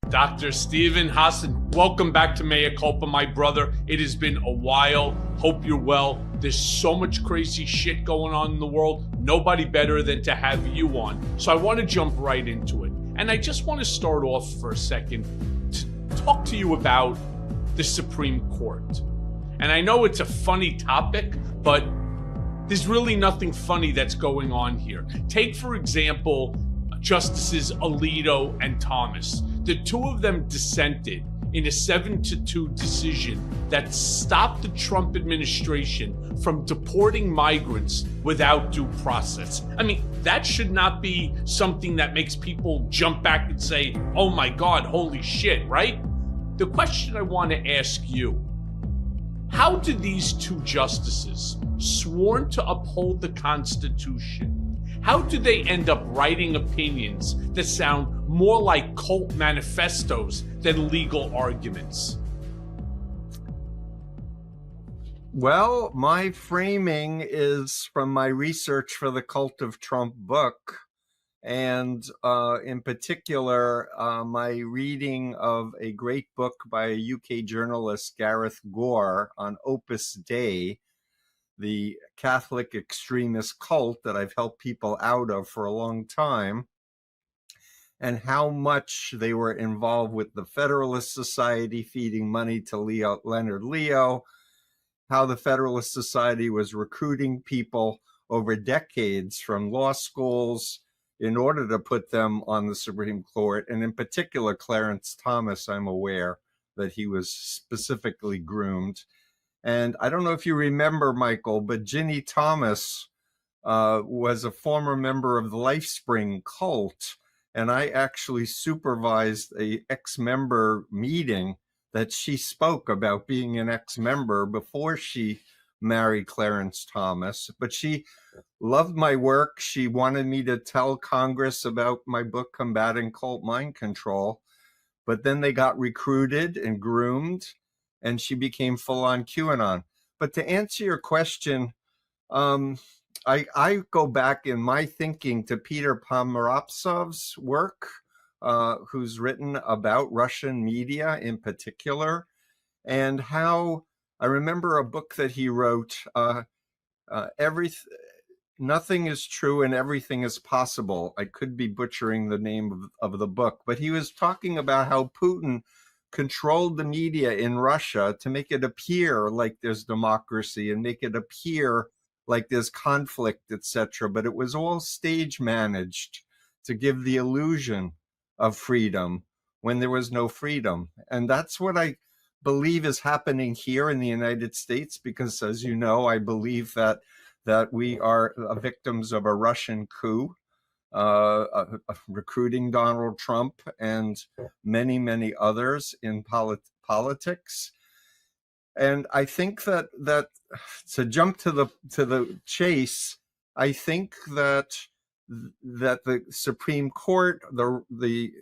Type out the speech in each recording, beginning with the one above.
Dr. Stephen Hassan, welcome back to Mea Culpa, my brother. It has been a while. Hope you're well. There's so much crazy shit going on in the world. Nobody better than to have you on. So I want to jump right into it. And I just want to start off for a second to talk to you about the Supreme Court. And I know it's a funny topic, but there's really nothing funny that's going on here. Take, for example, Justices Alito and Thomas. The two of them dissented in a 7-2 decision that stopped the Trump administration from deporting migrants without due process. I mean, that should not be something that makes people jump back and say, oh my God, holy shit, right? The question I want to ask you, how did these two justices, sworn to uphold the Constitution, how do they end up writing opinions that sound more like cult manifestos than legal arguments? Well, my framing is from my research for the Cult of Trump book, and in particular, my reading of a great book by a UK journalist, Gareth Gore, on Opus Dei, the Catholic extremist cult that I've helped people out of for a long time, and how much they were involved with the Federalist Society, feeding money to Leonard Leo, how the Federalist Society was recruiting people over decades from law schools in order to put them on the Supreme Court. And in particular, Clarence Thomas, I'm aware that he was specifically groomed. And I don't know if you remember, Michael, but Ginny Thomas was a former member of the LifeSpring cult. And I actually supervised a ex-member meeting that she spoke about being an ex-member before she married Clarence Thomas. But she loved my work. She wanted me to tell Congress about my book, Combating Cult Mind Control. But then they got recruited and groomed, and she became full-on QAnon. But to answer your question, I go back in my thinking to Peter Pomerapsov's work, who's written about Russian media in particular, and how I remember a book that he wrote, Nothing is true and everything is possible. I could be butchering the name of the book, but he was talking about how Putin controlled the media in Russia to make it appear like there's democracy and make it appear like there's conflict, etc. But it was all stage managed to give the illusion of freedom when there was no freedom. And that's what I believe is happening here in the United States, because, as you know, I believe that we are victims of a Russian coup, recruiting Donald Trump and many, many others in politics. And I think that to jump to the chase, I think that the Supreme Court, the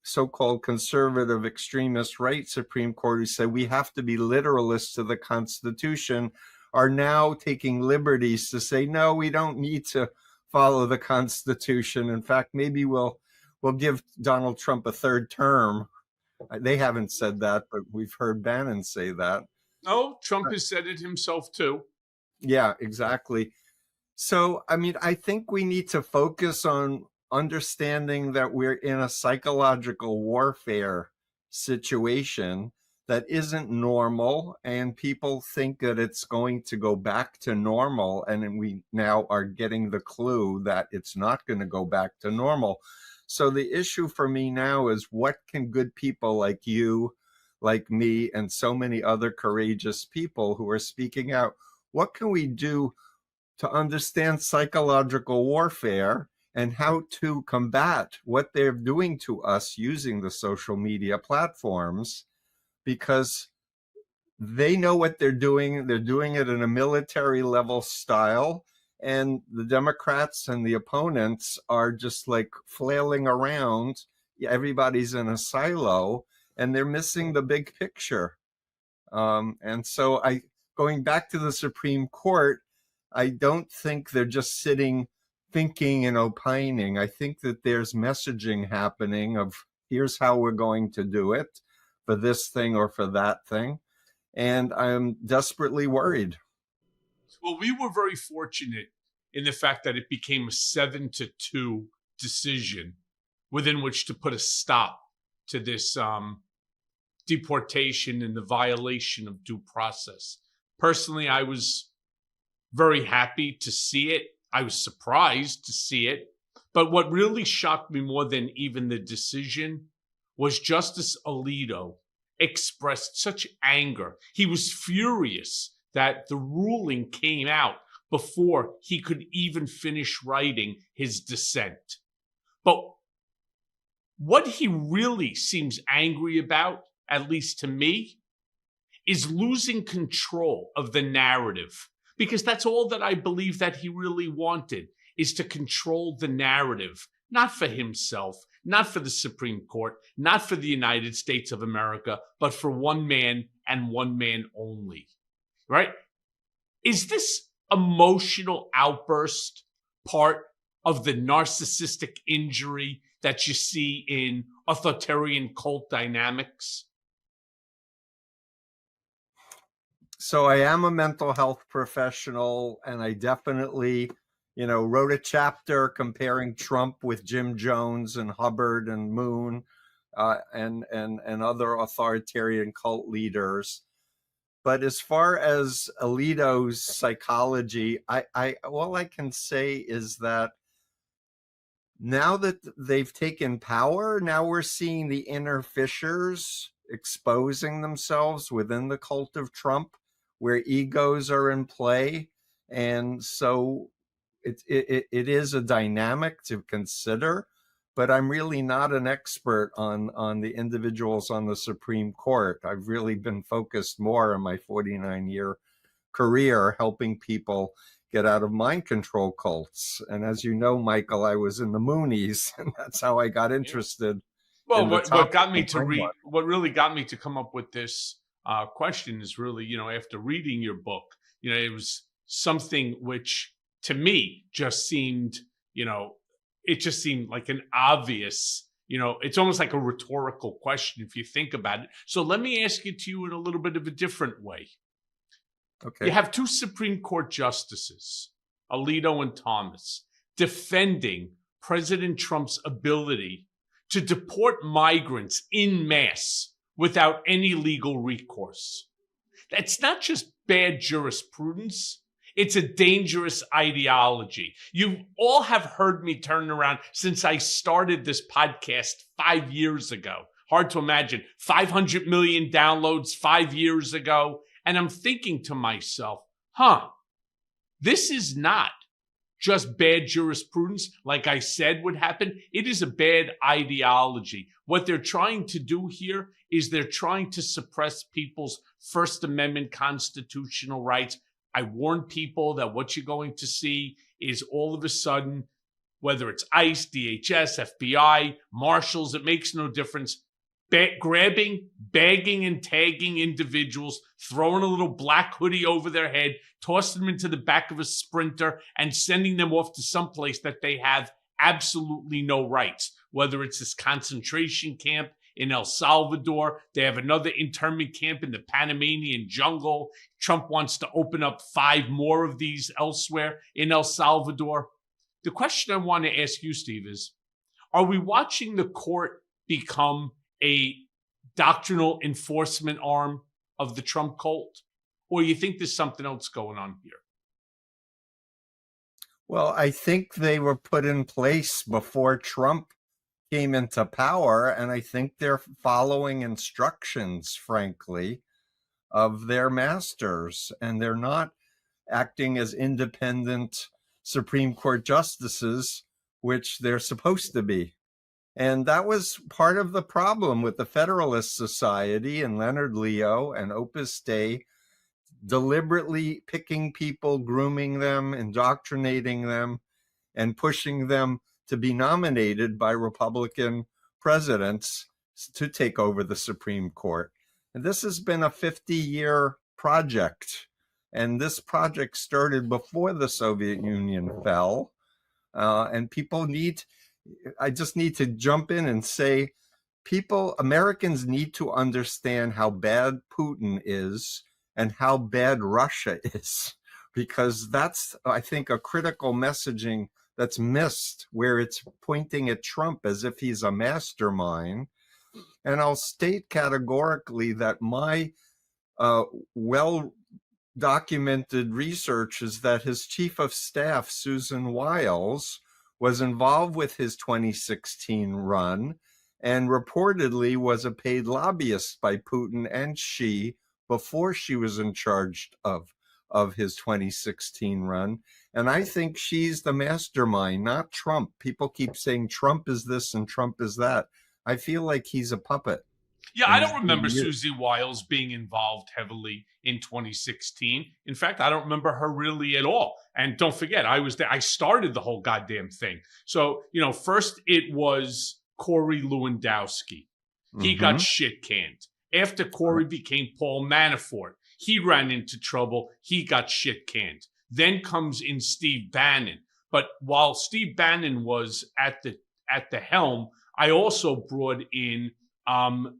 so-called conservative extremist right Supreme Court, who said we have to be literalists to the Constitution, are now taking liberties to say, no, we don't need to follow the Constitution. In fact, maybe we'll give Donald Trump a third term. They haven't said that, but we've heard Bannon say that. No, Trump has said it himself too. Yeah, exactly. So, I mean, I think we need to focus on understanding that we're in a psychological warfare situation that isn't normal, and people think that it's going to go back to normal, and we now are getting the clue that it's not going to go back to normal. So the issue for me now is, what can good people like you, like me, and so many other courageous people who are speaking out, what can we do to understand psychological warfare and how to combat what they're doing to us using the social media platforms? Because they know what they're doing. They're doing it in a military level style. And the Democrats and the opponents are just like flailing around. Everybody's in a silo, and they're missing the big picture. And so going back to the Supreme Court, I don't think they're just sitting thinking and opining. I think that there's messaging happening of Here's how we're going to do it for this thing or for that thing. And I'm desperately worried. Well, we were very fortunate in the fact that it became a 7-2 decision within which to put a stop to this deportation and the violation of due process. Personally, I was very happy to see it. I was surprised to see it. But what really shocked me more than even the decision was Justice Alito expressed such anger. He was furious that the ruling came out before he could even finish writing his dissent. But what he really seems angry about, at least to me, is losing control of the narrative. Because that's all that I believe that he really wanted, is to control the narrative, not for himself, not for the Supreme Court, not for the United States of America, but for one man and one man only, right? Is this emotional outburst part of the narcissistic injury that you see in authoritarian cult dynamics? So I am a mental health professional, and I definitely, wrote a chapter comparing Trump with Jim Jones and Hubbard and Moon, and other authoritarian cult leaders. But as far as Alito's psychology, I all I can say is that now that they've taken power, now we're seeing the inner fissures exposing themselves within the cult of Trump, where egos are in play. And so it is a dynamic to consider, but I'm really not an expert on the individuals on the Supreme Court. I've really been focused more in my 49-year career helping people get out of mind control cults. And as you know, Michael, I was in the Moonies, and that's how I got interested. Well, what really got me to come up with this question is really, after reading your book, it was something which to me just seemed, it just seemed like an obvious, it's almost like a rhetorical question if you think about it. So let me ask it to you in a little bit of a different way. Okay. You have two Supreme Court justices, Alito and Thomas, defending President Trump's ability to deport migrants en masse without any legal recourse. That's not just bad jurisprudence. It's a dangerous ideology. You all have heard me turn around since I started this podcast 5 years ago. Hard to imagine. 500 million downloads 5 years ago. And I'm thinking to myself, this is not just bad jurisprudence, like I said would happen. It is a bad ideology. What they're trying to do here is they're trying to suppress people's First Amendment constitutional rights. I warn people that what you're going to see is all of a sudden, whether it's ICE, DHS, FBI, marshals, it makes no difference, grabbing, bagging, and tagging individuals, throwing a little black hoodie over their head, tossing them into the back of a Sprinter, and sending them off to someplace that they have absolutely no rights. Whether it's this concentration camp in El Salvador, they have another internment camp in the Panamanian jungle. Trump wants to open up 5 more of these elsewhere in El Salvador. The question I want to ask you, Steve, is, are we watching the court become a doctrinal enforcement arm of the Trump cult? Or you think there's something else going on here? Well, I think they were put in place before Trump came into power, and I think they're following instructions, frankly, of their masters, and they're not acting as independent Supreme Court justices, which they're supposed to be. And that was part of the problem with the Federalist Society and Leonard Leo and Opus Dei, deliberately picking people, grooming them, indoctrinating them, and pushing them to be nominated by Republican presidents to take over the Supreme Court. And this has been a 50-year project. And this project started before the Soviet Union fell. And I just need to jump in and say, Americans need to understand how bad Putin is and how bad Russia is, because that's, I think, a critical messaging that's missed, where it's pointing at Trump as if he's a mastermind. And I'll state categorically that my well documented research is that his chief of staff, Susan Wiles, was involved with his 2016 run and reportedly was a paid lobbyist by Putin and Xi before she was in charge of his 2016 run. And I think she's the mastermind, not Trump. People keep saying Trump is this and Trump is that. I feel like he's a puppet. Yeah, I don't remember Susie Wiles being involved heavily in 2016. In fact, I don't remember her really at all. And don't forget, I was there. I started the whole goddamn thing. So, first it was Corey Lewandowski. He got shit canned. After Corey became Paul Manafort, he ran into trouble. He got shit canned. Then comes in Steve Bannon. But while Steve Bannon was at the helm, I also brought in Kellyanne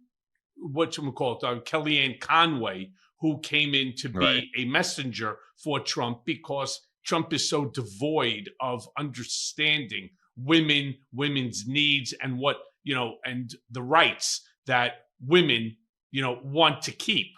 Conway, who came in to be a messenger for Trump, because Trump is so devoid of understanding women's needs and what, and the rights that women, want to keep.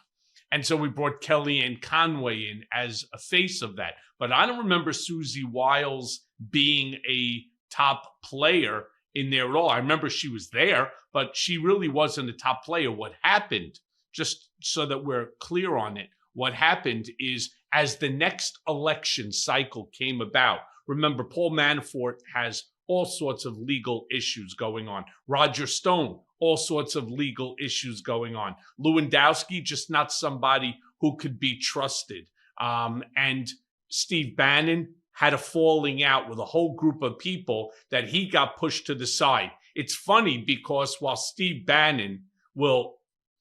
And so we brought Kellyanne Conway in as a face of that. But I don't remember Susie Wiles being a top player in there at all. I remember she was there, but she really wasn't a top player. What happened, just so that we're clear on it, what happened is, as the next election cycle came about, remember, Paul Manafort has all sorts of legal issues going on. Roger Stone, all sorts of legal issues going on. Lewandowski, just not somebody who could be trusted. And Steve Bannon had a falling out with a whole group of people that he got pushed to the side. It's funny because while Steve Bannon will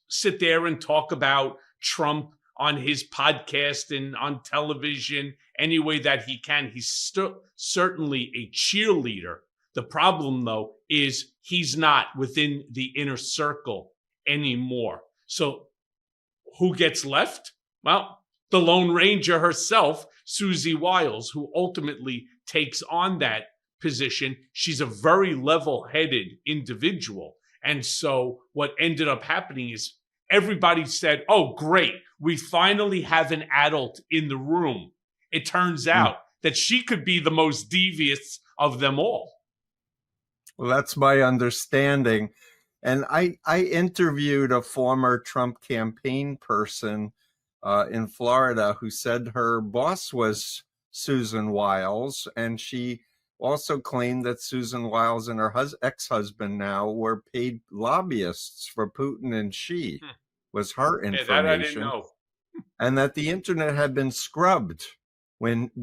sit there and talk about Trump on his podcast and on television any way that he can, he's certainly a cheerleader. The problem, though, is he's not within the inner circle anymore. So who gets left? Well, the Lone Ranger herself, Susie Wiles, who ultimately takes on that position. She's a very level-headed individual. And so what ended up happening is everybody said, oh, great, we finally have an adult in the room. It turns out that she could be the most devious of them all. Well, that's my understanding. And I interviewed a former Trump campaign person in Florida who said her boss was Susan Wiles, and she also claimed that Susan Wiles and her ex-husband now were paid lobbyists for Putin and Xi, was her information. Yeah, that I didn't know. And that the internet had been scrubbed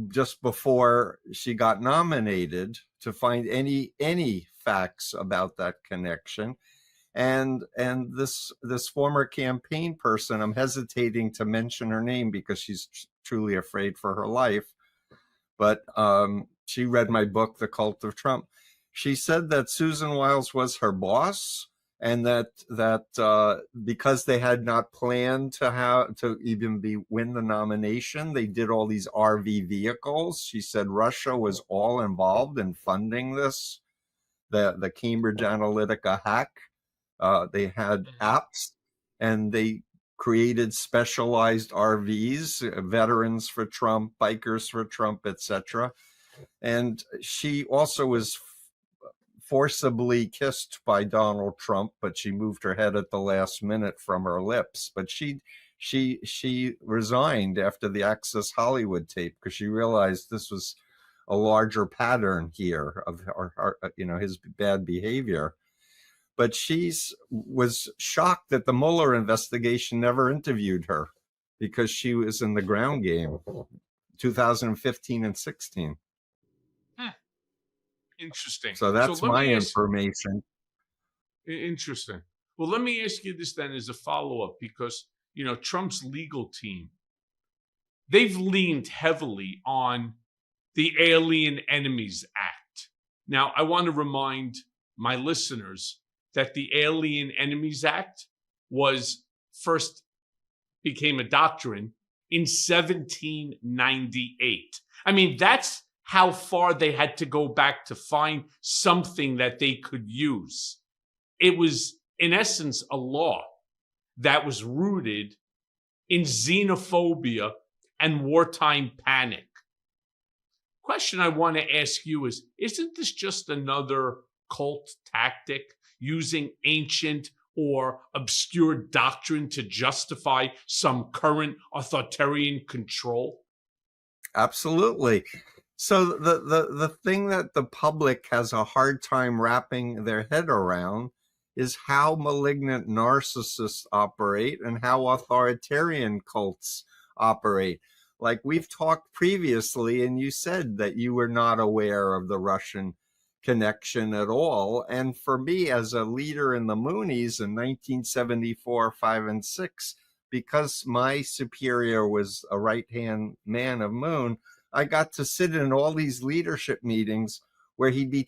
just before she got nominated to find any facts about that connection. And this former campaign person, I'm hesitating to mention her name because she's truly afraid for her life, but she read my book, The Cult of Trump. She said that Susan Wiles was her boss, and that because they had not planned to even win the nomination, they did all these RV vehicles. She said Russia was all involved in funding this, the Cambridge Analytica hack. They had apps, and they created specialized RVs, veterans for Trump, bikers for Trump, etc. And she also was forcibly kissed by Donald Trump, but she moved her head at the last minute from her lips. But she resigned after the Access Hollywood tape because she realized this was a larger pattern here of his bad behavior. But she was shocked that the Mueller investigation never interviewed her because she was in the ground game, 2015 and 16. Interesting. So that's my information. Interesting. Well, let me ask you this then as a follow-up, because, Trump's legal team, they've leaned heavily on the Alien Enemies Act. Now, I want to remind my listeners that the Alien Enemies Act was first became a doctrine in 1798. I mean, that's how far they had to go back to find something that they could use. It was, in essence, a law that was rooted in xenophobia and wartime panic. Question I want to ask you is, isn't this just another cult tactic using ancient or obscure doctrine to justify some current authoritarian control? Absolutely. So the thing that the public has a hard time wrapping their head around is how malignant narcissists operate and how authoritarian cults operate. Like we've talked previously, and you said that you were not aware of the Russian connection at all. And for me, as a leader in the Moonies in 1974, 5, and 6, because my superior was a right-hand man of Moon, I got to sit in all these leadership meetings where he'd be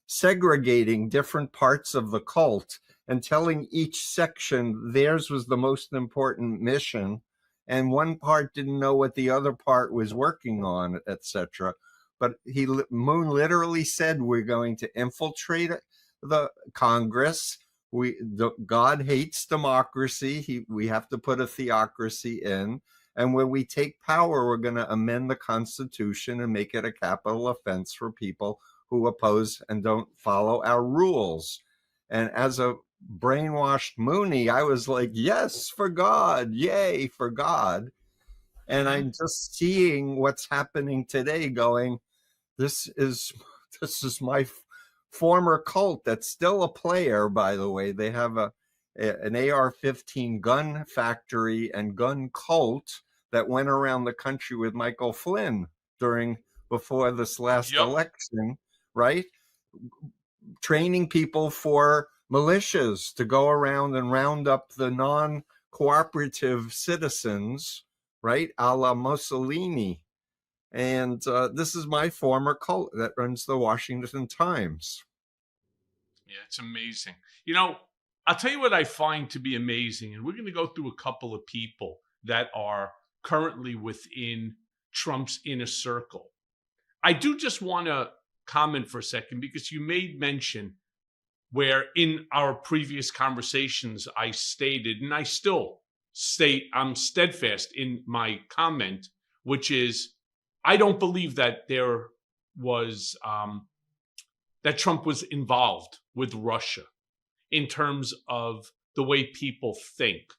segregating different parts of the cult and telling each section theirs was the most important mission, and one part didn't know what the other part was working on, etc. But Moon literally said, we're going to infiltrate the Congress. God hates democracy. We have to put a theocracy in. And when we take power, we're going to amend the Constitution and make it a capital offense for people who oppose and don't follow our rules. And as a brainwashed Moonie, I was like, yes, for God, yay, for God. And I'm just seeing what's happening today going, this is my former cult that's still a player, by the way. They have an AR-15 gun factory and gun cult that went around the country with Michael Flynn before this last election, right? Training people for militias to go around and round up the non-cooperative citizens, right? A la Mussolini. And this is my former cult that runs the Washington Times. Yeah, it's amazing. You know, I'll tell you what I find to be amazing, and we're going to go through a couple of people that are currently within Trump's inner circle. I do just want to comment for a second, because you made mention where in our previous conversations I stated, and I still state, I'm steadfast in my comment, which is I don't believe that there was that Trump was involved with Russia in terms of the way people think.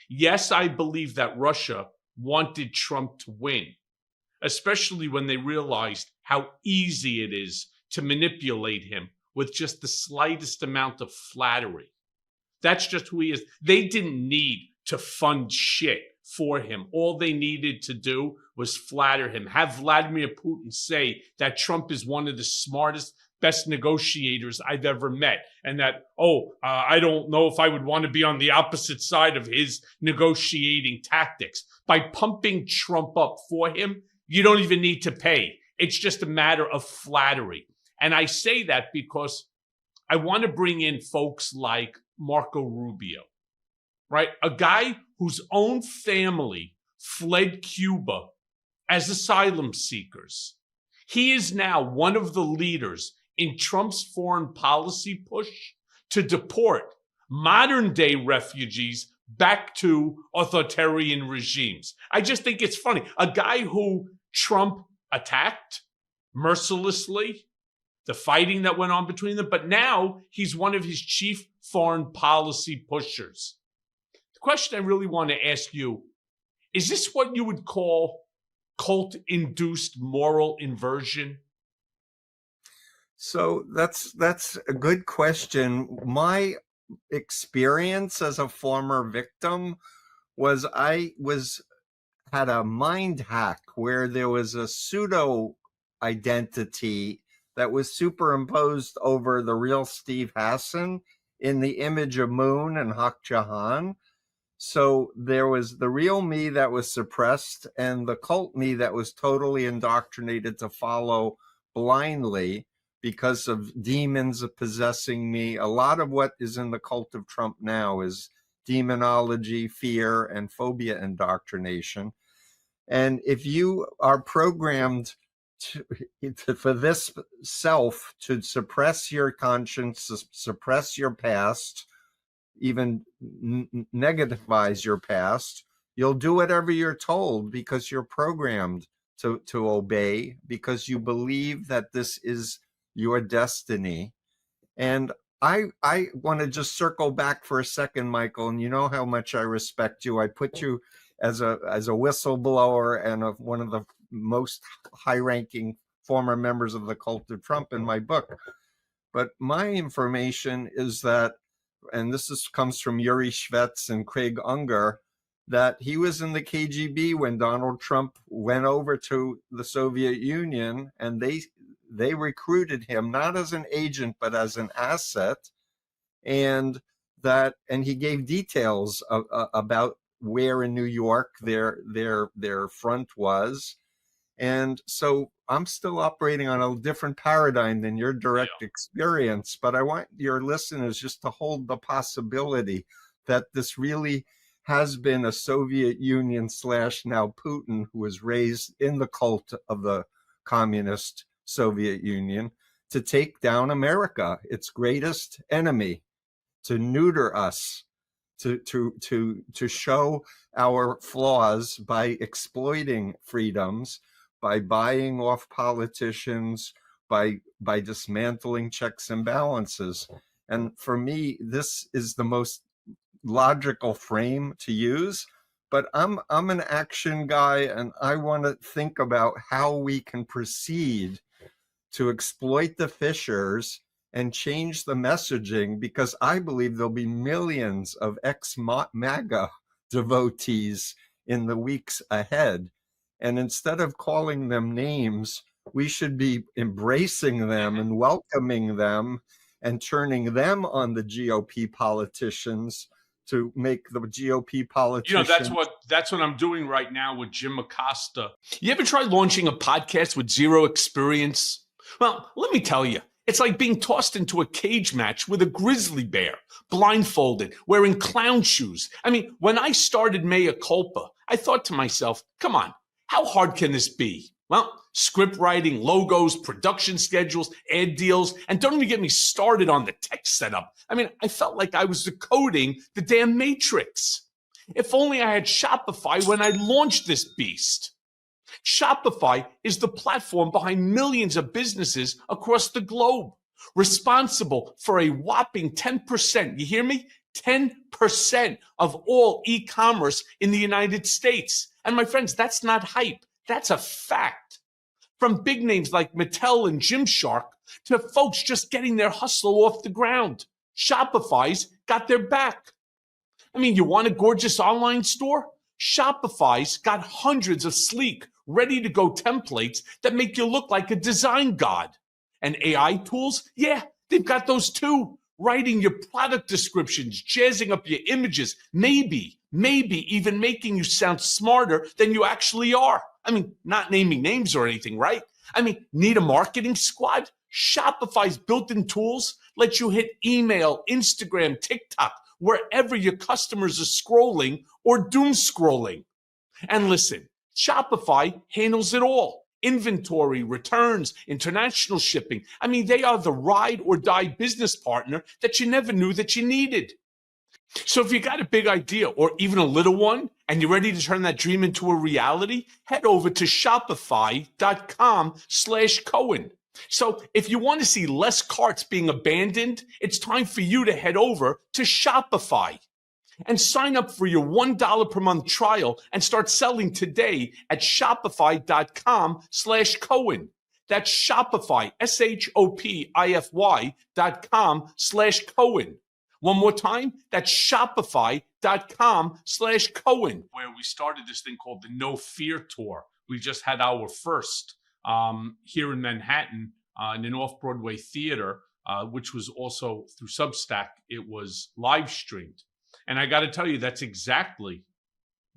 Yes, I believe that Russia wanted Trump to win, especially when they realized how easy it is to manipulate him with just the slightest amount of flattery. That's just who he is. They didn't need to fund shit for him. All they needed to do was flatter him. Have Vladimir Putin say that Trump is one of the smartest, best negotiators I've ever met. And that, I don't know if I would want to be on the opposite side of his negotiating tactics. By pumping Trump up for him, you don't even need to pay. It's just a matter of flattery. And I say that because I want to bring in folks like Marco Rubio, right? A guy whose own family fled Cuba as asylum seekers. He is now one of the leaders in Trump's foreign policy push to deport modern day refugees back to authoritarian regimes. I just think it's funny. A guy who Trump attacked mercilessly, the fighting that went on between them, but now he's one of his chief foreign policy pushers. The question I really want to ask you, is this what you would call cult-induced moral inversion? So that's a good question. My experience as a former victim was I had a mind hack where there was a pseudo identity that was superimposed over the real Steve Hassan in the image of Moon and Haq Jahan. So there was the real me that was suppressed and the cult me that was totally indoctrinated to follow blindly, because of demons possessing me. A lot of what is in the cult of Trump now is demonology, fear, and phobia indoctrination. And if you are programmed for this self to suppress your conscience, suppress your past, even negativize your past, you'll do whatever you're told because you're programmed to obey, because you believe that this is your destiny. And I want to just circle back for a second, Michael, and you know how much I respect you. I put you as a whistleblower and one of the most high-ranking former members of the cult of Trump in my book. But my information is that, and comes from Yuri Shvets and Craig Unger, that he was in the KGB when Donald Trump went over to the Soviet Union, and they recruited him not as an agent but as an asset, and he gave details about where in New York their front was. And so I'm still operating on a different paradigm than your direct experience, but I want your listeners just to hold the possibility that this really has been a Soviet Union / now Putin, who was raised in the cult of the communist Soviet Union, to take down America, its greatest enemy, to neuter us, to show our flaws by exploiting freedoms, by buying off politicians, by dismantling checks and balances. And for me, this is the most logical frame to use. But I'm an action guy, and I want to think about how we can proceed to exploit the fissures and change the messaging, because I believe there'll be millions of ex-MAGA devotees in the weeks ahead. And instead of calling them names, we should be embracing them and welcoming them and turning them on the GOP politicians to make the GOP politicians. That's what I'm doing right now with Jim Acosta. You ever try launching a podcast with zero experience? Well, let me tell you, it's like being tossed into a cage match with a grizzly bear, blindfolded, wearing clown shoes. I mean, when I started Mea Culpa, I thought to myself, come on, how hard can this be? Well, script writing, logos, production schedules, ad deals, and don't even get me started on the tech setup. I mean, I felt like I was decoding the damn Matrix. If only I had Shopify when I launched this beast. Shopify is the platform behind millions of businesses across the globe, responsible for a whopping 10%, you hear me? 10% of all e-commerce in the United States. And my friends, that's not hype. That's a fact. From big names like Mattel and Gymshark to folks just getting their hustle off the ground, Shopify's got their back. I mean, you want a gorgeous online store? Shopify's got hundreds of sleek, ready-to-go templates that make you look like a design god. And AI tools? Yeah, they've got those too. Writing your product descriptions, jazzing up your images, maybe even making you sound smarter than you actually are. I mean, not naming names or anything, right? I mean, need a marketing squad? Shopify's built-in tools let you hit email, Instagram, TikTok, wherever your customers are scrolling or doom scrolling. And listen, Shopify handles it all. Inventory, returns, international shipping. I mean, they are the ride or die business partner that you never knew that you needed. So if you got a big idea or even a little one and you're ready to turn that dream into a reality, head over to shopify.com/Cohen. So if you want to see less carts being abandoned, it's time for you to head over to Shopify and sign up for your $1 per month trial and start selling today at shopify.com/Cohen. That's Shopify, SHOPIFY.com/Cohen. One more time, that's shopify.com/Cohen, where we started this thing called the No Fear Tour. We just had our first here in Manhattan in an off-Broadway theater, which was also through Substack. It was live streamed. And I got to tell you, that's exactly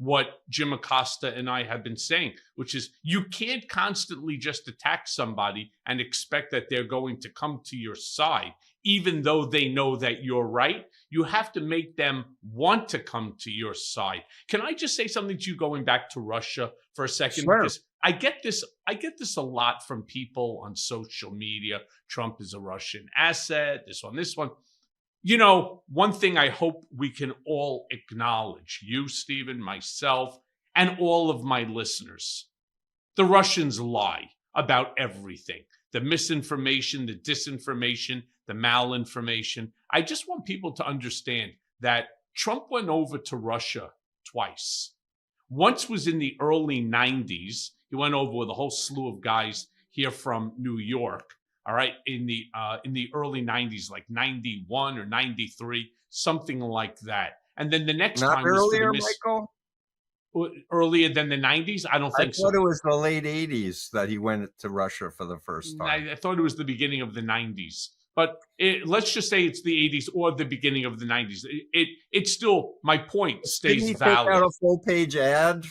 what Jim Acosta and I have been saying, which is you can't constantly just attack somebody and expect that they're going to come to your side, even though they know that you're right. You have to make them want to come to your side. Can I just say something to you going back to Russia for a second? Sure. Because I get this a lot from people on social media. Trump is a Russian asset, this one. You know, one thing I hope we can all acknowledge, you, Stephen, myself, and all of my listeners, the Russians lie about everything. The misinformation, the disinformation, the malinformation. I just want people to understand that Trump went over to Russia twice. Once was in the early 90s. He went over with a whole slew of guys here from New York. All right, in the early 90s, like 91 or 93, something like that. And then the next Not time earlier, was Michael? earlier than the 90s. I don't I think thought so. it was the late 80s that he went to Russia for the first time. I thought it was the beginning of the 90s. But let's just say it's the 80s or the beginning of the 90s. It's still, my point stays Didn't he valid. take out a full-page ad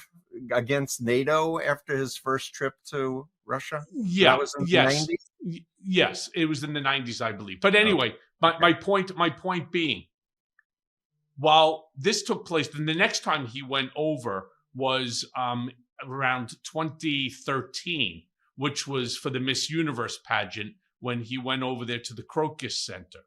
against NATO after his first trip to Russia? Yeah, that was in yes. the 90s? Yes, it was in the 90s, I believe. But anyway, my point being, while this took place, then the next time he went over was around 2013, which was for the Miss Universe pageant when he went over there to the Crocus Center.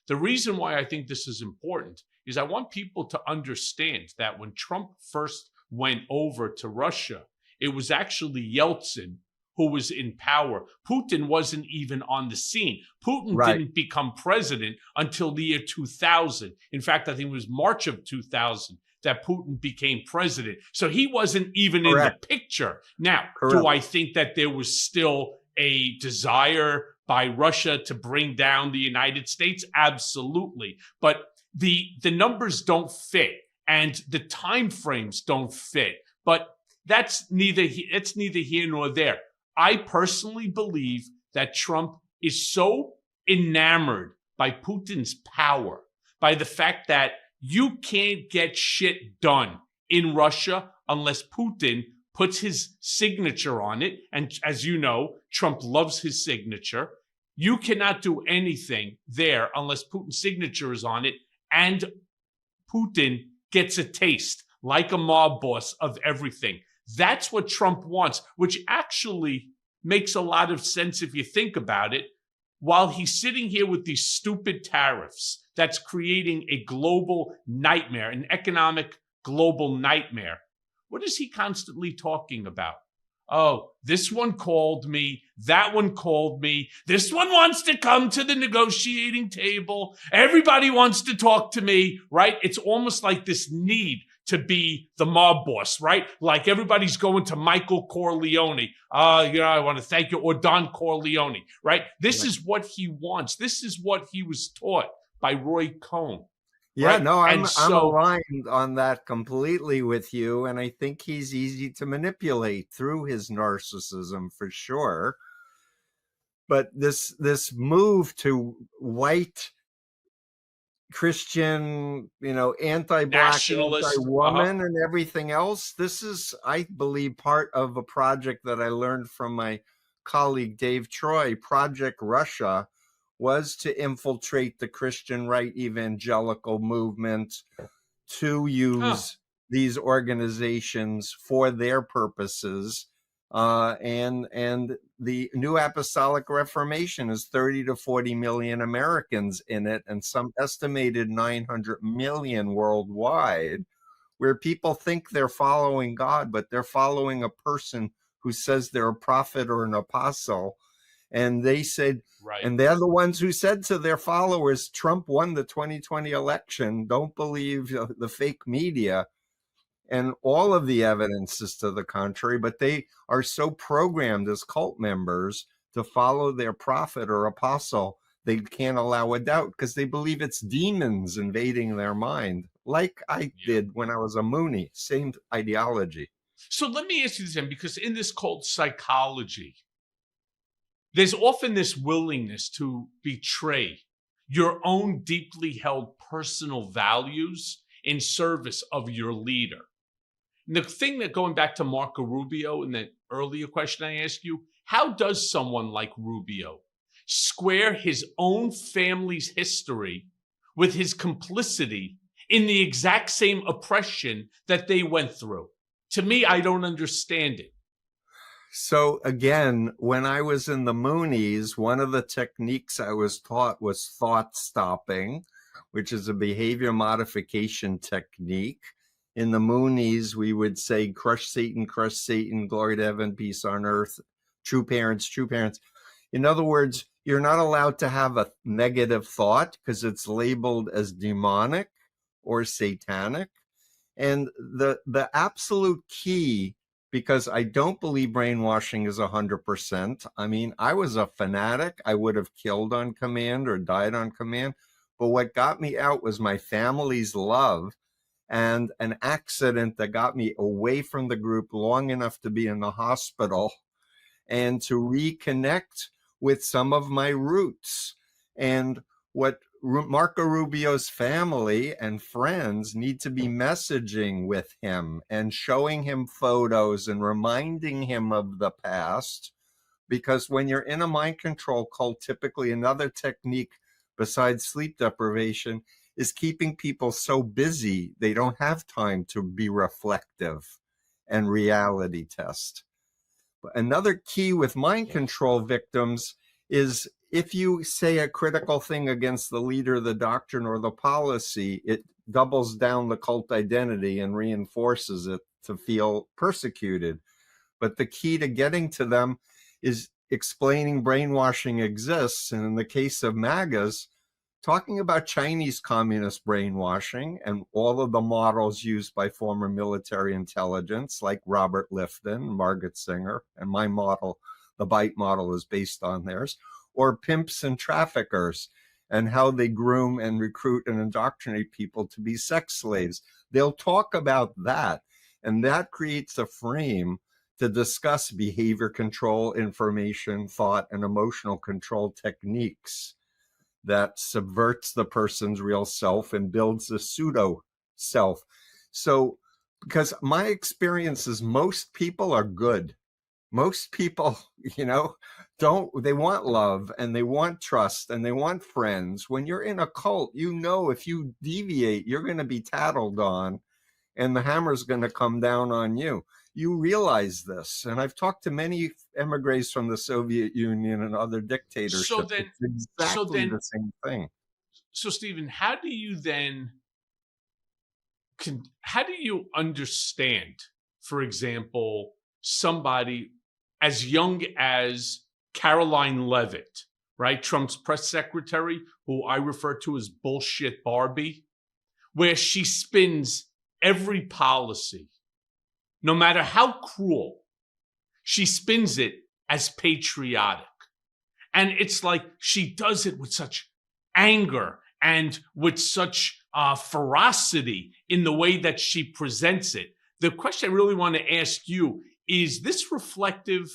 The reason why I think this is important is I want people to understand that when Trump first went over to Russia, it was actually Yeltsin who was in power. Putin wasn't even on the scene. Putin didn't become president until the year 2000. In fact, I think it was March of 2000 that Putin became president. So he wasn't even in the picture. Now, do I think that there was still a desire by Russia to bring down the United States? Absolutely. But the numbers don't fit and the time frames don't fit. But that's neither here nor there. I personally believe that Trump is so enamored by Putin's power, by the fact that you can't get shit done in Russia unless Putin puts his signature on it. And as you know, Trump loves his signature. You cannot do anything there unless Putin's signature is on it. And Putin gets a taste, like a mob boss, of everything. That's what Trump wants, which actually makes a lot of sense if you think about it. While he's sitting here with these stupid tariffs, that's creating a global nightmare, an economic global nightmare. What is he constantly talking about? Oh, this one called me, that one called me, this one wants to come to the negotiating table, everybody wants to talk to me, right? It's almost like this need to be the mob boss, right? Like everybody's going to Michael Corleone. I want to thank you, or Don Corleone, right? This is what he wants. This is what he was taught by Roy Cohn. Yeah, right? no, I'm aligned on that completely with you. And I think he's easy to manipulate through his narcissism for sure. But this move to white Christian, anti-black, anti-woman, and everything else. This is, I believe, part of a project that I learned from my colleague Dave Troy. Project Russia was to infiltrate the Christian right evangelical movement to use these organizations for their purposes. And the New Apostolic Reformation is 30 to 40 million Americans in it, and some estimated 900 million worldwide, where people think they're following God, but they're following a person who says they're a prophet or an apostle. And they said, and they're the ones who said to their followers, Trump won the 2020 election. Don't believe the fake media. And all of the evidence is to the contrary, but they are so programmed as cult members to follow their prophet or apostle, they can't allow a doubt because they believe it's demons invading their mind, like I did when I was a Mooney. Same ideology. So let me ask you this, because in this cult psychology, there's often this willingness to betray your own deeply held personal values in service of your leader. The thing that going back to Marco Rubio and that earlier question I asked you, how does someone like Rubio square his own family's history with his complicity in the exact same oppression that they went through? To me, I don't understand it. So again, when I was in the Moonies, one of the techniques I was taught was thought stopping, which is a behavior modification technique. In the Moonies, we would say, crush Satan, glory to heaven, peace on earth, true parents, true parents. In other words, you're not allowed to have a negative thought because it's labeled as demonic or satanic. And the absolute key, because I don't believe brainwashing is 100%. I mean, I was a fanatic. I would have killed on command or died on command. But what got me out was my family's love and an accident that got me away from the group long enough to be in the hospital and to reconnect with some of my roots. And what Marco Rubio's family and friends need to be messaging with him and showing him photos and reminding him of the past. Because when you're in a mind control cult, typically another technique besides sleep deprivation is keeping people so busy they don't have time to be reflective and reality test. Another key with mind control victims is if you say a critical thing against the leader, the doctrine, or the policy, it doubles down the cult identity and reinforces it to feel persecuted. But the key to getting to them is explaining brainwashing exists. And in the case of MAGAs, talking about Chinese communist brainwashing and all of the models used by former military intelligence like Robert Lifton, Margaret Singer, and my model, the BITE model, is based on theirs, or pimps and traffickers and how they groom and recruit and indoctrinate people to be sex slaves. They'll talk about that, and that creates a frame to discuss behavior control, information, thought, and emotional control techniques that subverts the person's real self and builds a pseudo self. So, because my experience is most people are good. Most people, they want love and they want trust and they want friends. When you're in a cult, if you deviate, you're going to be tattled on and the hammer's going to come down on you. You realize this. And I've talked to many emigres from the Soviet Union and other dictatorships. It's exactly the same thing. So, Stephen, how do you understand, for example, somebody as young as Caroline Levitt, right? Trump's press secretary, who I refer to as bullshit Barbie, where she spins every policy, no matter how cruel, she spins it as patriotic. And it's like she does it with such anger and with such ferocity in the way that she presents it. The question I really want to ask you, is this reflective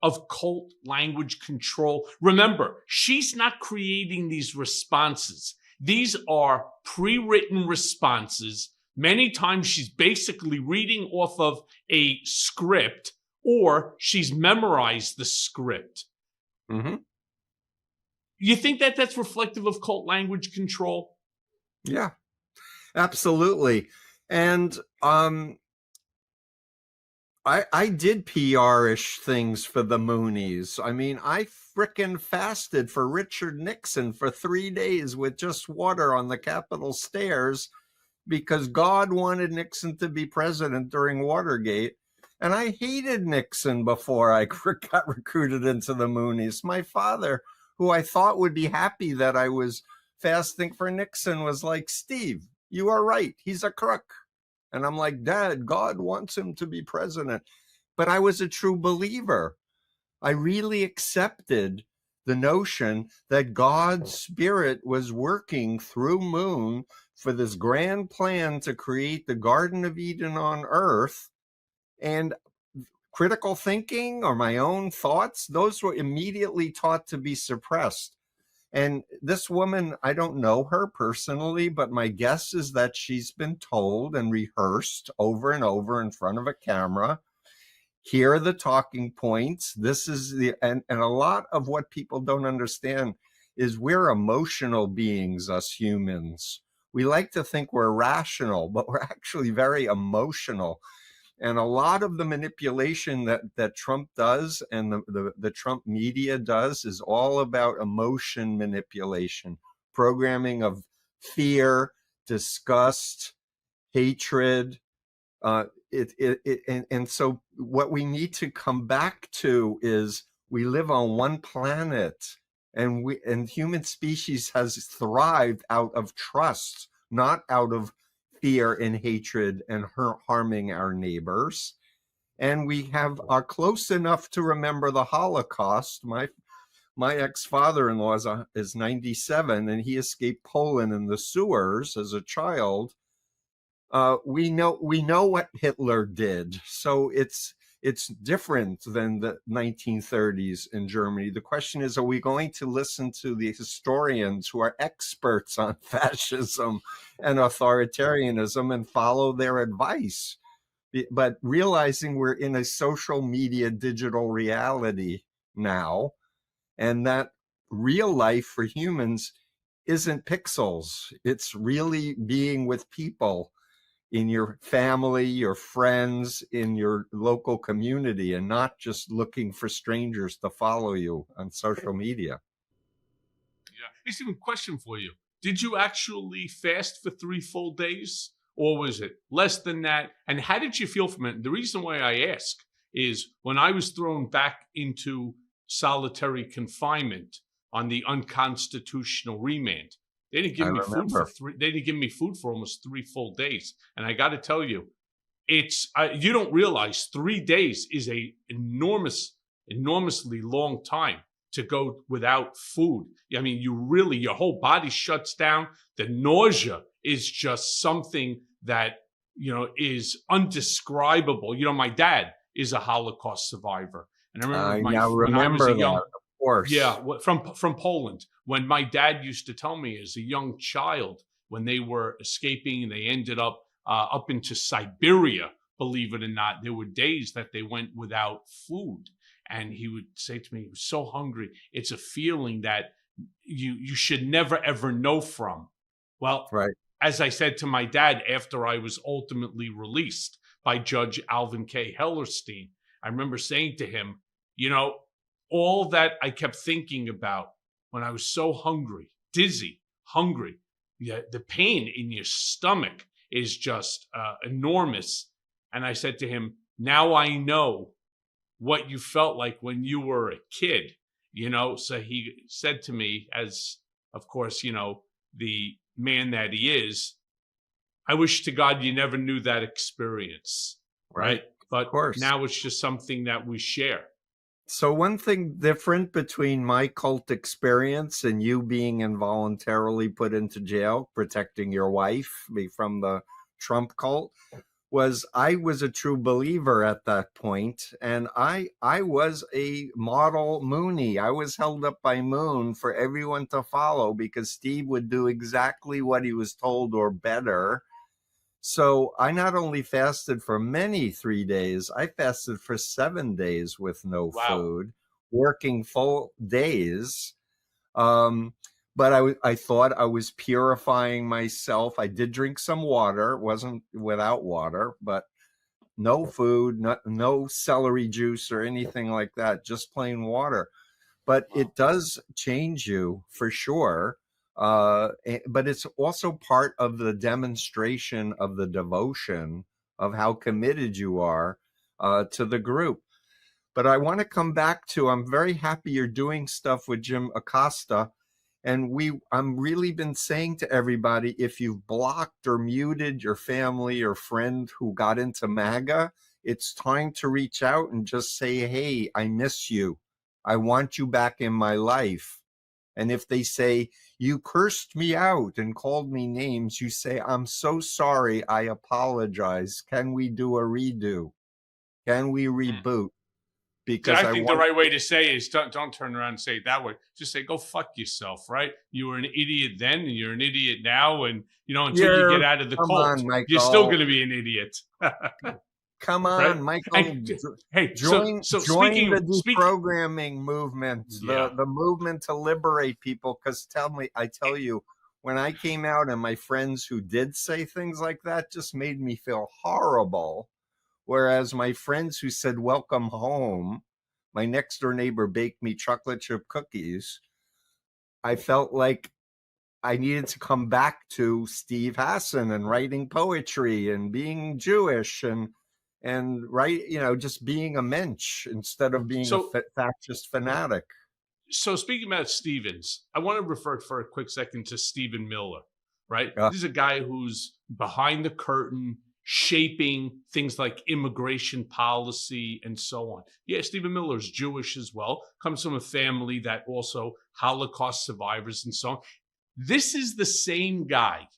of cult language control? Remember, she's not creating these responses. These are pre-written responses. Many times she's basically reading off of a script or she's memorized the script. Mm-hmm. You think that that's reflective of cult language control? Yeah, absolutely. And I did PR-ish things for the Moonies. I mean, I frickin' fasted for Richard Nixon for 3 days with just water on the Capitol stairs because God wanted Nixon to be president during Watergate. And I hated Nixon before I got recruited into the Moonies. My father, who I thought would be happy that I was fasting for Nixon, was like, Steve, you are right. He's a crook. And I'm like, Dad, God wants him to be president. But I was a true believer. I really accepted the notion that God's spirit was working through Moon for this grand plan to create the Garden of Eden on earth. And critical thinking or my own thoughts, those were immediately taught to be suppressed. And this woman, I don't know her personally, but my guess is that she's been told and rehearsed over and over in front of a camera. Here are the talking points. This is and a lot of what people don't understand is we're emotional beings, us humans. We like to think we're rational, but we're actually very emotional. And a lot of the manipulation that Trump does and the Trump media does is all about emotion manipulation, programming of fear, disgust, hatred. And so what we need to come back to is we live on one planet, and human species has thrived out of trust, not out of fear and hatred and harming our neighbors. And we are close enough to remember the Holocaust. My ex-father-in-law is 97, and he escaped Poland in the sewers as a child. We know what Hitler did, so it's different than the 1930s in Germany. The question is, are we going to listen to the historians who are experts on fascism and authoritarianism and follow their advice? But realizing we're in a social media digital reality now, and that real life for humans isn't pixels. It's really being with people in your family, your friends, in your local community, and not just looking for strangers to follow you on social media. Yeah. Here's even a question for you. Did you actually fast for 3 full days? Or was it less than that? And how did you feel from it? The reason why I ask is when I was thrown back into solitary confinement on the unconstitutional remand, they didn't I give me food for remember. three. They didn't give me food for almost 3 full days. And I got to tell you, it's you don't realize 3 days is a enormously long time to go without food. I mean, your whole body shuts down. The nausea is just something that is undescribable. My dad is a Holocaust survivor, and I remember I now when I was a remember that, young, of course. yeah, from Poland, when my dad used to tell me as a young child when they were escaping and they ended up into Siberia. Believe it or not, there were days that they went without food, and he would say to me, he was so hungry. It's a feeling that you should never ever know from. Well, Right. as I said to my dad after I was ultimately released by Judge Alvin K. Hellerstein, I remember saying to him, all that I kept thinking about when I was so hungry, dizzy, hungry, yeah, the pain in your stomach is just enormous. And I said to him, now I know what you felt like when you were a kid, So he said to me, as of course, the man that he is, I wish to God you never knew that experience, Right. right? Of But course. now it's just something that we share. So one thing different between my cult experience and you being involuntarily put into jail, protecting your wife from the Trump cult, was I was a true believer at that point, and I was a model Moonie. I was held up by Moon for everyone to follow because Steve would do exactly what he was told or better. So I not only fasted for many 3 days, I fasted for 7 days with no Wow. food, working full days. Um, but I thought I was purifying myself. I did drink some water, it wasn't without water, but no food, no celery juice or anything like that, just plain water. But Wow. it does change you for sure. But it's also part of the demonstration of the devotion of how committed you are to the group. But I want to come back to, I'm very happy you're doing stuff with Jim Acosta. And I'm really been saying to everybody, if you've blocked or muted your family or friend who got into MAGA, it's time to reach out and just say, hey, I miss you. I want you back in my life. And if they say, you cursed me out and called me names, you say, I'm so sorry. I apologize. Can we do a redo? Can we Mm. reboot? because I I think the want. right way to say is don't turn around and say it that way. Just say, go fuck yourself, right? You were an idiot then and you're an idiot now. And, until you get out of the Come cult, on, you're still going Michael. to be an idiot. Come Right? on, Michael. And hey, so Join join the speaking, deprogramming movement, yeah. the movement to liberate people. Because I tell you, when I came out and my friends who did say things like that just made me feel horrible. Whereas my friends who said welcome home, my next door neighbor baked me chocolate chip cookies. I felt like I needed to come back to Steve Hassan and writing poetry and being Jewish and just being a mensch instead of being a So fascist fanatic. So speaking about Stevens, I want to refer for a quick second to Stephen Miller, right? Uh, This is a guy who's behind the curtain, shaping things like immigration policy and so on. Yeah, Stephen Miller is Jewish as well, comes from a family that also Holocaust survivors and so on. This is the same guy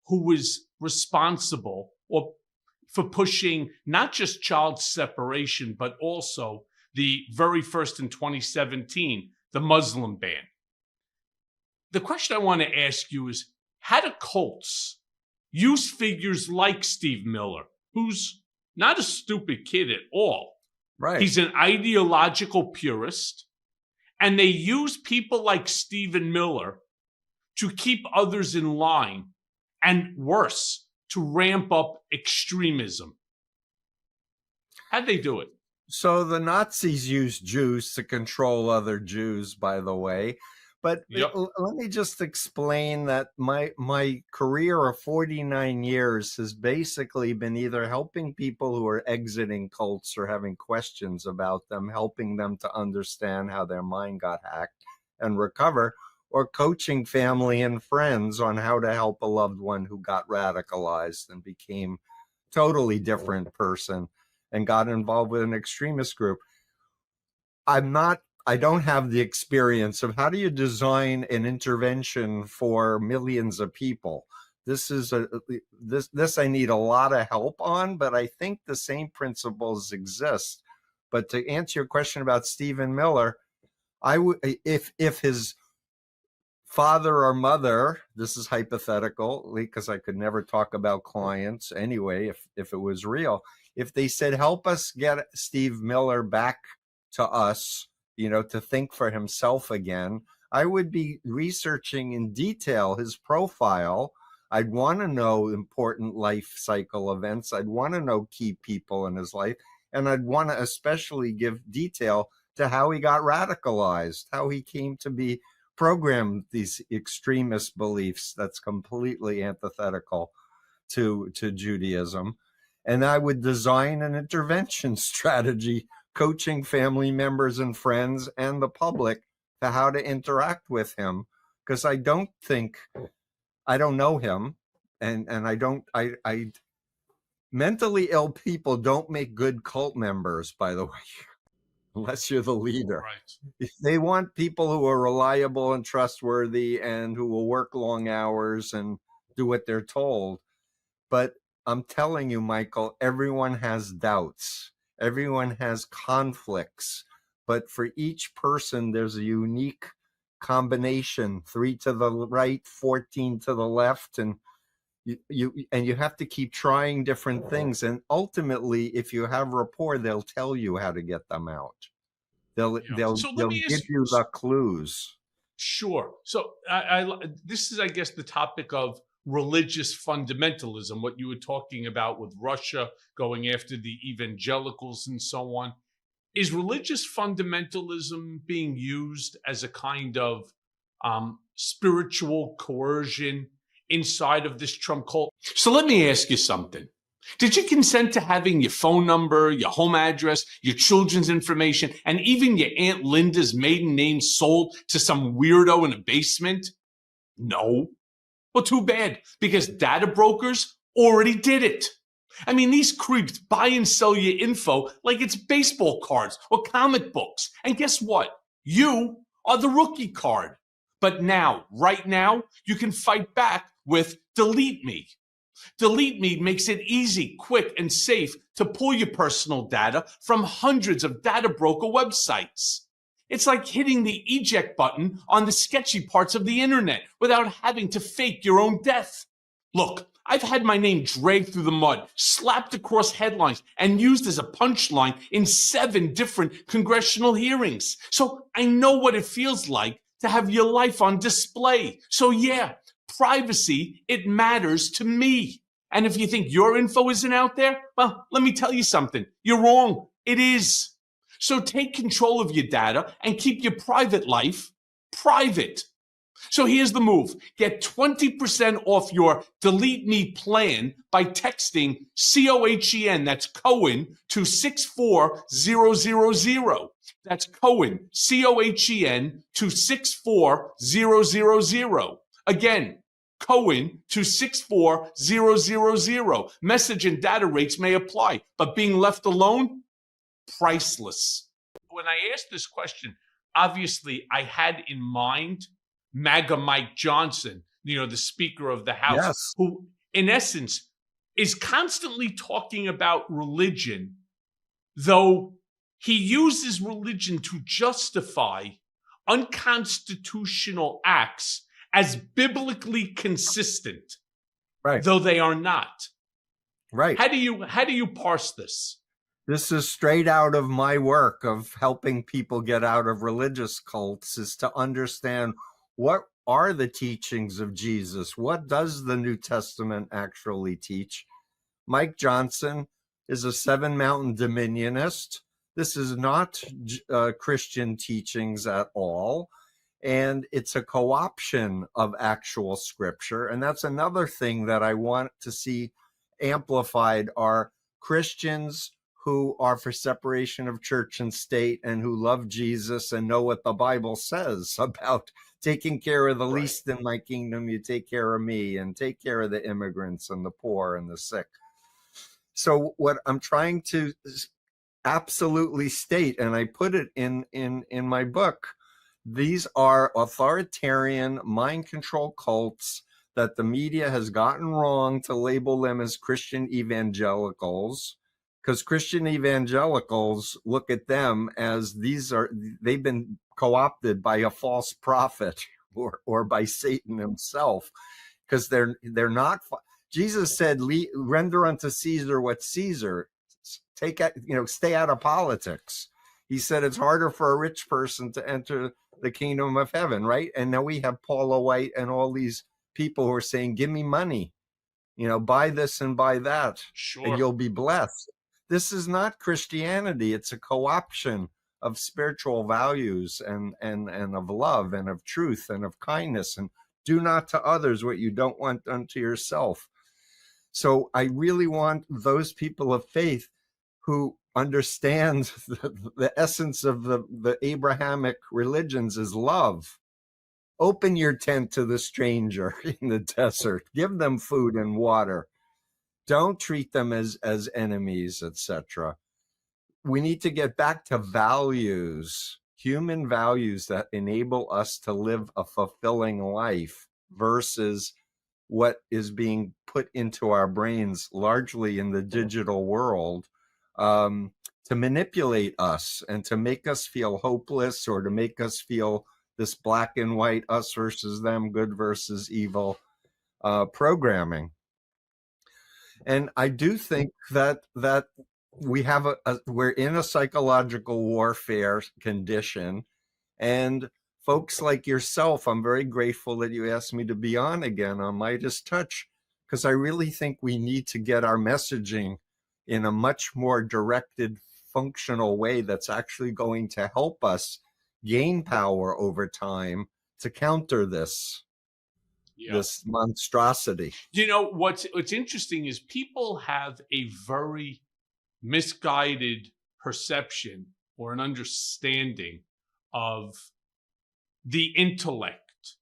who was responsible for pushing not just child separation, but also the very first in 2017, the Muslim ban. The question I want to ask you is, how do cults use figures like Steve Miller, who's not a stupid kid at all? right. He's an ideological purist, and they use people like Stephen Miller to keep others in line, and worse, to ramp up extremism. How'd they do it? So the Nazis used Jews to control other Jews, by the way. But Yep. let me just explain that my career of 49 years has basically been either helping people who are exiting cults or having questions about them, helping them to understand how their mind got hacked and recover, or coaching family and friends on how to help a loved one who got radicalized and became totally different person and got involved with an extremist group. I don't have the experience of how do you design an intervention for millions of people. This I need a lot of help on, but I think the same principles exist. But to answer your question about Stephen Miller, I would, if his father or mother, this is hypothetical because I could never talk about clients anyway, if it was real, if they said, help us get Steve Miller back to us, to think for himself again, I would be researching in detail his profile. I'd want to know important life cycle events. I'd want to know key people in his life. And I'd want to especially give detail to how he got radicalized, how he came to be programmed these extremist beliefs that's completely antithetical to Judaism. And I would design an intervention strategy, coaching family members and friends and the public to how to interact with him. Because I don't know him. And I mentally ill people don't make good cult members, by the way, unless you're the leader. Right. They want people who are reliable and trustworthy and who will work long hours and do what they're told. But I'm telling you, Michael, everyone has doubts. Everyone has conflicts. But for each person, there's a unique combination, 3 to the right, 14 to the left. And you have to keep trying different things. And ultimately, if you have rapport, they'll tell you how to get them out. They'll So let me give ask you the clues. Sure. So this is, I guess, the topic of religious fundamentalism, what you were talking about with Russia going after the evangelicals and so on. Is religious fundamentalism being used as a kind of spiritual coercion inside of this Trump cult? So let me ask you something. Did you consent to having your phone number, your home address, your children's information, and even your Aunt Linda's maiden name sold to some weirdo in a basement? No. Well, too bad, because data brokers already did it. I mean, these creeps buy and sell your info like it's baseball cards or comic books. And guess what? You are the rookie card. But now, right now, you can fight back with delete me. Delete Me makes it easy, quick, and safe to pull your personal data from hundreds of data broker websites. It's like hitting the eject button on the sketchy parts of the internet without having to fake your own death. Look, I've had my name dragged through the mud, slapped across headlines, and used as a punchline in 7 different congressional hearings. So I know what it feels like to have your life on display. So yeah, privacy, it matters to me. And if you think your info isn't out there, well, let me tell you something. You're wrong. It is. So take control of your data and keep your private life private. So here's the move. Get 20% off your Delete Me plan by texting COHEN, that's Cohen, to 64000. That's Cohen, COHEN, to 64000. Again, Cohen to 64000. Message and data rates may apply, but being left alone, priceless. When I asked this question, obviously I had in mind MAGA Mike Johnson, the Speaker of the House, Yes. who in essence is constantly talking about religion, though he uses religion to justify unconstitutional acts as biblically consistent, Right. though they are not. Right. How do you parse this? This is straight out of my work of helping people get out of religious cults, is to understand what are the teachings of Jesus? What does the New Testament actually teach? Mike Johnson is a Seven Mountain Dominionist. This is not Christian teachings at all. And it's a co-option of actual scripture. And that's another thing that I want to see amplified are Christians who are for separation of church and state and who love Jesus and know what the Bible says about taking care of the least in my kingdom. You take care of me, and take care of the immigrants and the poor and the sick. So what I'm trying to absolutely state, and I put it in my book, these are authoritarian mind control cults that the media has gotten wrong to label them as Christian evangelicals, because Christian evangelicals look at them as they've been co-opted by a false prophet or by Satan himself, because they're not. Jesus said, "Render unto Caesar what Caesar." Stay out of politics. He said it's harder for a rich person to enter the kingdom of heaven, right? And now we have Paula White and all these people who are saying, give me money, buy this and buy that, Sure, and you'll be blessed. This is not Christianity. It's a co-option of spiritual values and of love and of truth and of kindness, and do not to others what you don't want done to yourself. So I really want those people of faith who understand the essence of the Abrahamic religions is love. Open your tent to the stranger in the desert. Give them food and water. Don't treat them as enemies, etc. We need to get back to values, human values that enable us to live a fulfilling life versus what is being put into our brains largely in the digital world, to manipulate us and to make us feel hopeless, or to make us feel this black and white, us versus them, good versus evil programming. And I do think that we have we're in a psychological warfare condition, and folks like yourself, I'm very grateful that you asked me to be on again on Midas Touch, because I really think we need to get our messaging in a much more directed, functional way that's actually going to help us gain power over time to counter this monstrosity. What's interesting is people have a very misguided perception or an understanding of the intellect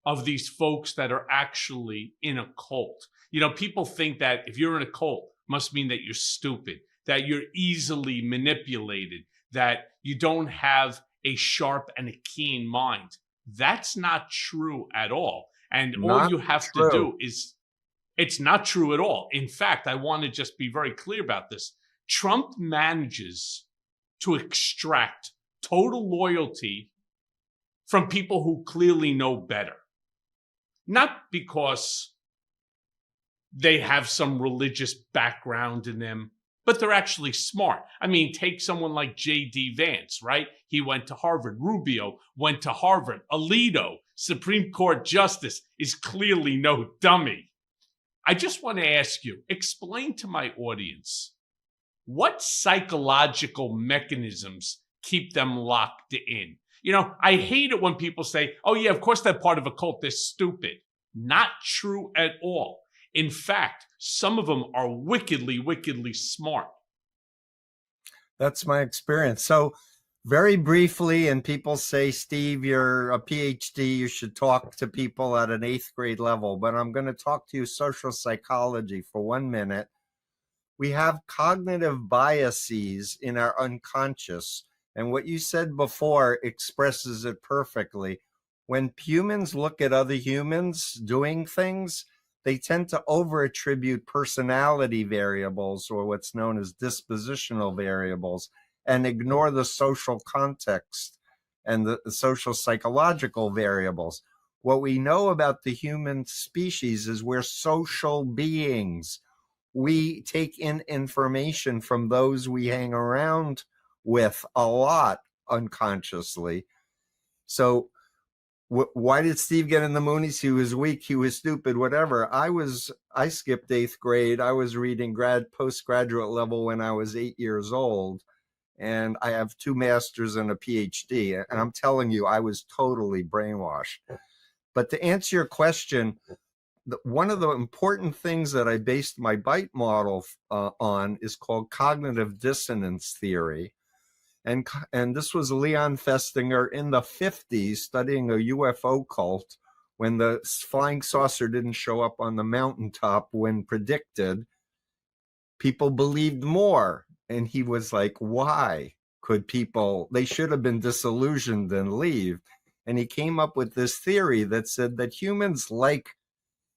of these folks that are actually in a cult. People think that if you're in a cult, must mean that you're stupid, that you're easily manipulated, that you don't have a sharp and a keen mind. That's not true at all. And all you have to do is It's not true at all. In fact, I want to just be very clear about this. Trump manages to extract total loyalty from people who clearly know better. Not because they have some religious background in them, but they're actually smart. I mean, take someone like J.D. Vance, right? He went to Harvard. Rubio went to Harvard. Alito, Supreme Court Justice, is clearly no dummy. I just want to ask you, explain to my audience, what psychological mechanisms keep them locked in? I hate it when people say, oh yeah, of course they're part of a cult, they're stupid. Not true at all. In fact, some of them are wickedly, wickedly smart. That's my experience. So very briefly, and people say, Steve, you're a PhD, you should talk to people at an 8th grade level, but I'm going to talk to you social psychology for 1 minute. We have cognitive biases in our unconscious, and what you said before expresses it perfectly. When humans look at other humans doing things, they tend to over-attribute personality variables, or what's known as dispositional variables, and ignore the social context and the social psychological variables. What we know about the human species is we're social beings. We take in information from those we hang around with a lot unconsciously. So why did Steve get in the Moonies? He was weak, he was stupid, whatever. I skipped 8th grade. I was reading postgraduate level when I was 8 years old. And I have 2 masters and a PhD. And I'm telling you, I was totally brainwashed. But to answer your question, one of the important things that I based my bite model on is called cognitive dissonance theory. And this was Leon Festinger in the 50s studying a UFO cult when the flying saucer didn't show up on the mountaintop when predicted. People believed more. And he was like, why could people, they should have been disillusioned and leave. And he came up with this theory that said that humans like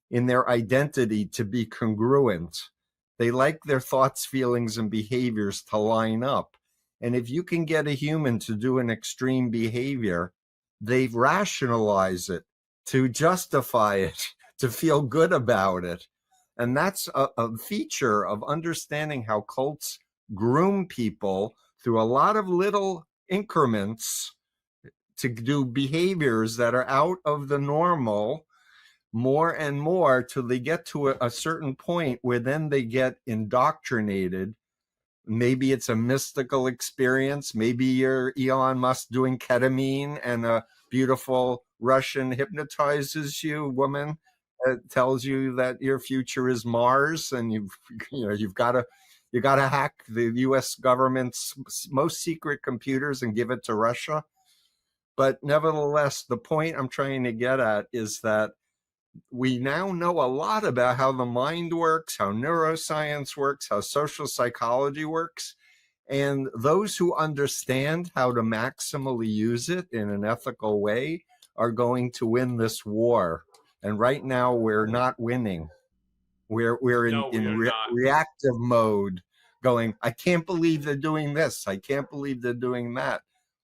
in their identity to be congruent. They like their thoughts, feelings, and behaviors to line up. And if you can get a human to do an extreme behavior, they rationalize it, to justify it, to feel good about it. And that's a feature of understanding how cults groom people through a lot of little increments to do behaviors that are out of the normal more and more till they get to a certain point where then they get indoctrinated. Maybe it's a mystical experience. Maybe you're Elon Musk doing ketamine and a beautiful Russian hypnotizes you, woman, tells you that your future is Mars, and you've got to hack the U.S. government's most secret computers and give it to Russia. But nevertheless, the point I'm trying to get at is that we now know a lot about how the mind works, how neuroscience works, how social psychology works. And those who understand how to maximally use it in an ethical way are going to win this war. And right now, we're not winning. We're No, we are not. reactive mode, going, I can't believe they're doing this. I can't believe they're doing that.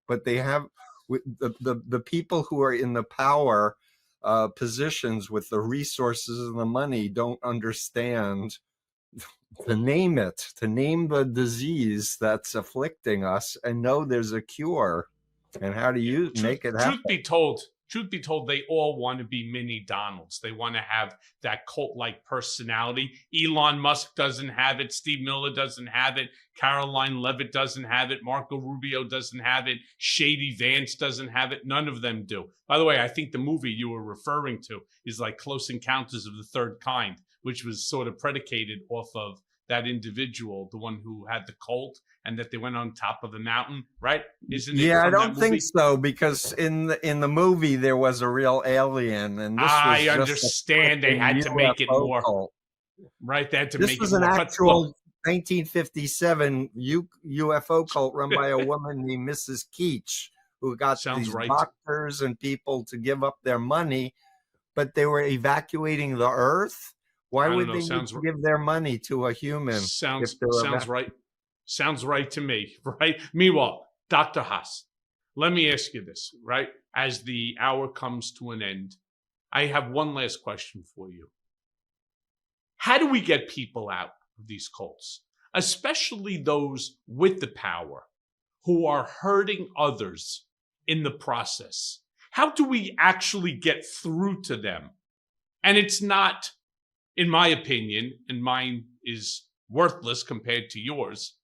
But they have the people who are in the power positions with the resources and the money don't understand to name the disease that's afflicting us and know there's a cure and how to make it happen. Truth be told, they all want to be mini Donalds. They want to have that cult-like personality. Elon Musk doesn't have it. Steve Miller doesn't have it. Caroline Levitt doesn't have it. Marco Rubio doesn't have it. Shady Vance doesn't have it. None of them do. By the way, I think the movie you were referring to is like Close Encounters of the Third Kind, which was sort of predicated off of that individual, the one who had the cult, and that they went on top of the mountain, right? Isn't it? Yeah, I don't think so, because in the movie there was a real alien, and this I understand they had to make it more cult. Right. They had to this make was it an more. actual 1957 UFO cult run by a woman named Mrs. Keach, who got these doctors and people to give up their money, but they were evacuating the Earth Why I don't would know. they need to give their money to a human if they're Sounds right. Sounds right to me, right? Meanwhile, Dr. Haas, let me ask you this, right? As the hour comes to an end, I have one last question for you. How do we get people out of these cults, especially those with the power who are hurting others in the process? How do we actually get through to them? And it's not, in my opinion, and mine is worthless compared to yours,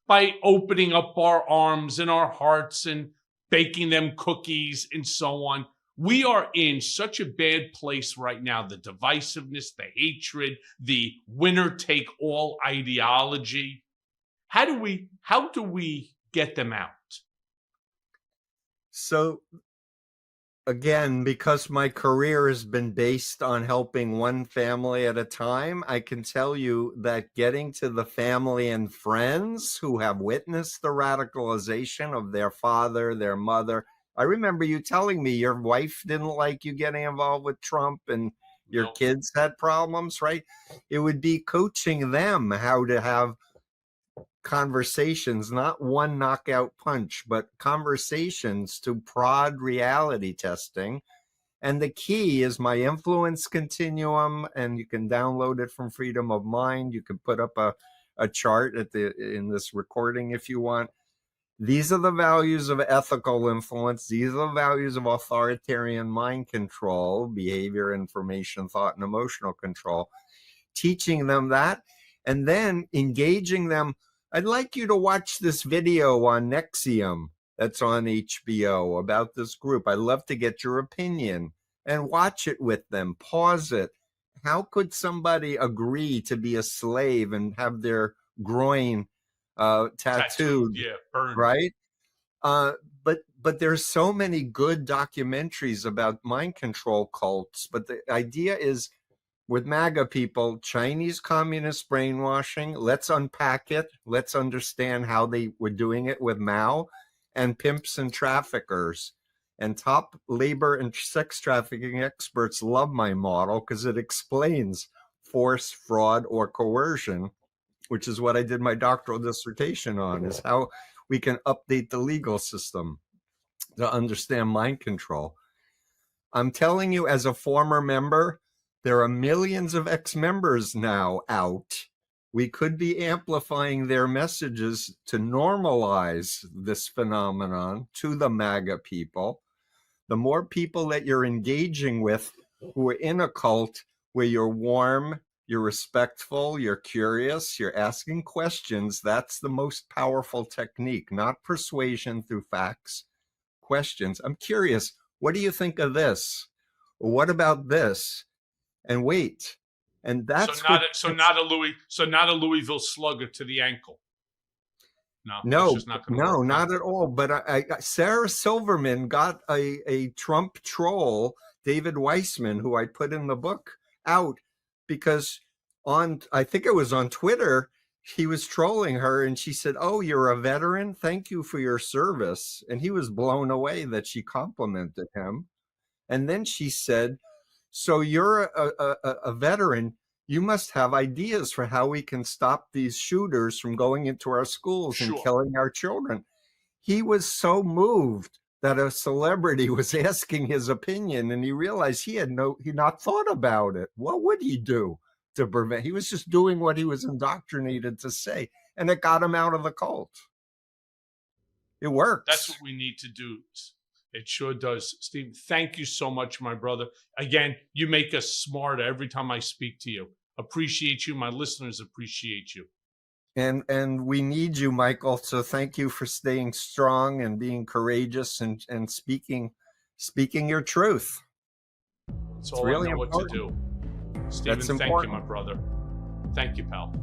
by opening up our arms and our hearts and baking them cookies and so on. We are in such a bad place right now. The divisiveness, the hatred, the winner take all ideology. How do we get them out? So again, because my career has been based on helping one family at a time, I can tell you that getting to the family and friends who have witnessed the radicalization of their father, their mother. I remember you telling me your wife didn't like you getting involved with Trump and your Nope. kids had problems, right? It would be coaching them how to have conversations, not one knockout punch, but conversations to prod reality testing. And the key is my influence continuum, and you can download it from Freedom of Mind. You can put up a chart in this recording if you want. These are the values of ethical influence. These are the values of authoritarian mind control, behavior, information, thought, and emotional control. Teaching them that, and then engaging them. I'd like you to watch this video on Nexium that's on HBO about this group. I'd love to get your opinion and watch it with them. Pause it. How could somebody agree to be a slave and have their groin tattooed, Yeah, burned. right? But there's so many good documentaries about mind control cults. But the idea is, with MAGA people, Chinese communist brainwashing, let's unpack it. Let's understand how they were doing it with Mao, and pimps and traffickers. And top labor and sex trafficking experts love my model because it explains force, fraud, or coercion, which is what I did my doctoral dissertation on, is how we can update the legal system to understand mind control. I'm telling you, as a former member, there are millions of ex-members now out. We could be amplifying their messages to normalize this phenomenon to the MAGA people. The more people that you're engaging with who are in a cult where you're warm, you're respectful, you're curious, you're asking questions, that's the most powerful technique, not persuasion through facts. Questions. I'm curious, what do you think of this? What about this? And wait. And that's Not a Louisville Slugger to the ankle. No, that's no, just not going to work. not at all. But Sarah Silverman got a Trump troll, David Weissman, who I put in the book, out because I think it was on Twitter, he was trolling her and she said, "Oh, you're a veteran. Thank you for your service." And he was blown away that she complimented him. And then she said, "So you're a veteran. You must have ideas for how we can stop these shooters from going into our schools and killing our children." He was so moved that a celebrity was asking his opinion, and he realized he not thought about it. What would he do to prevent? He was just doing what he was indoctrinated to say, and it got him out of the cult. It works. That's what we need to do. It sure does. Steve, thank you so much, my brother. Again, you make us smarter every time I speak to you. Appreciate you. My listeners appreciate you. And we need you, Michael. So thank you for staying strong and being courageous and speaking your truth. It's all really I know important. What to do. Stephen, thank you, my brother. Thank you, pal.